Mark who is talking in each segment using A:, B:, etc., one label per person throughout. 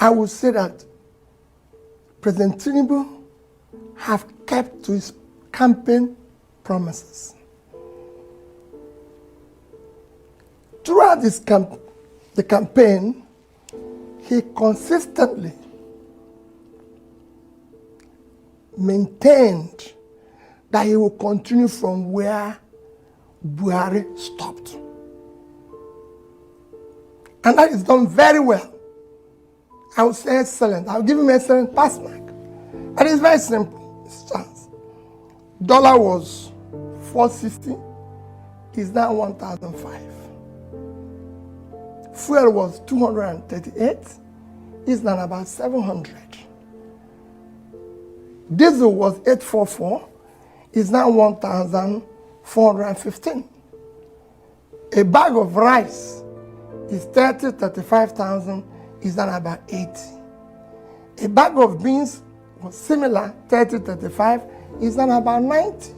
A: I would say that President Tinubu have kept to his campaign promises. Throughout the campaign, he consistently maintained that he will continue from where Buhari stopped. And that is done very well. I would say excellent. I'll give him excellent pass mark. And it's very simple. It's chance. Dollar was 460, is now 1,005. Fuel was 238, is now about 700. Diesel was 844, is now 1,415. A bag of rice is 35,000, is now about 80. A bag of beans was similar, 35, is now about 90.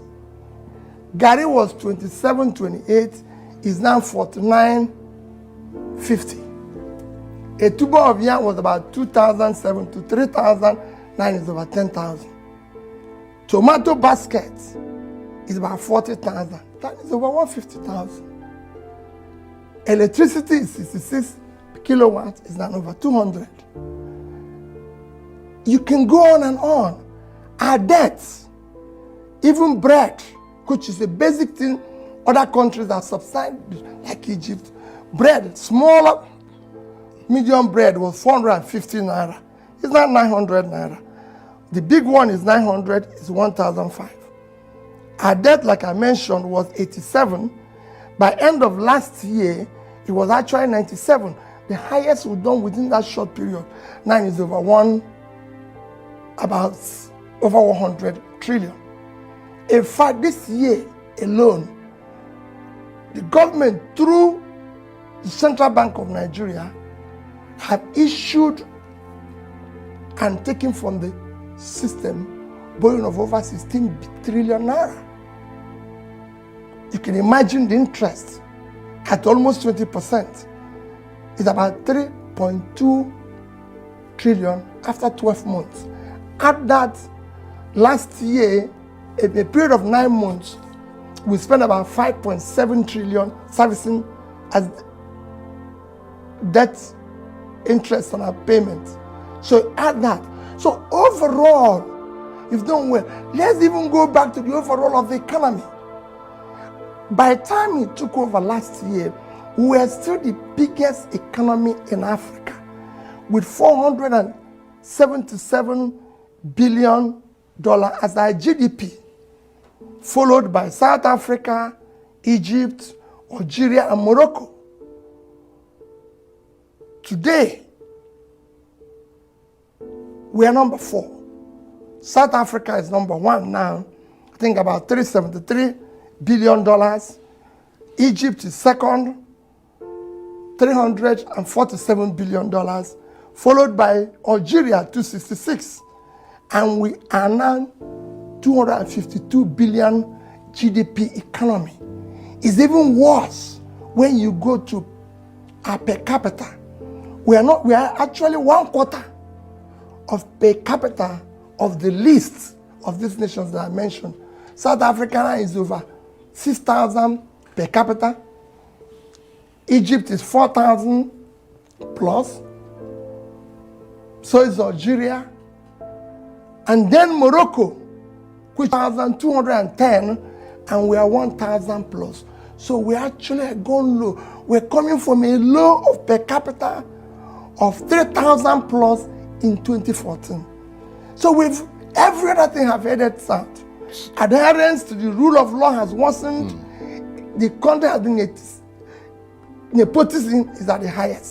A: Gari was 27.28, is now 49.50. A tuber of yam was about 2,007 to 3,000, now is about 10,000. Tomato basket is about 40,000, that is over 150,000. Electricity is 66 kilowatts, is now over 200. You can go on and on. Our debts, even bread, which is a basic thing other countries that subside, like Egypt, bread, smaller, medium bread was 450 naira. It's not 900 naira. The big one is 900, is 1,005. Our debt, like I mentioned, was 87. By end of last year, it was actually 97. The highest we've done within that short period. Now is about over 100 trillion. In fact, this year alone, the government, through the Central Bank of Nigeria, have issued and taken from the system borrowing of over 16 trillion naira. You can imagine the interest at almost 20%. It's about 3.2 trillion after 12 months. At that, last year, in a period of 9 months, we spent about 5.7 trillion servicing as debt interest on our payments. So add that. So overall, you've done well. Let's even go back to the overall of the economy. By the time he took over last year, we were still the biggest economy in Africa with $477 billion as our GDP, followed by South Africa, Egypt, Algeria, and Morocco. Today, we are number 4. South Africa is number 1 now, I think about $373 billion. Egypt is second, $347 billion, followed by Algeria, 266. And we are now 252 billion GDP economy. It's even worse when you go to our per capita. We are actually 1/4 of per capita of the list of these nations that I mentioned. South Africa is over 6,000 per capita. Egypt is 4,000 plus. So is Algeria. And then Morocco, which is 1,210, and we are 1,000 plus. So we actually gone low. We're coming from a low of per capita of 3,000 plus in 2014. So every other thing have headed south. Adherence to the rule of law has worsened. The country has been, nepotism is at the highest.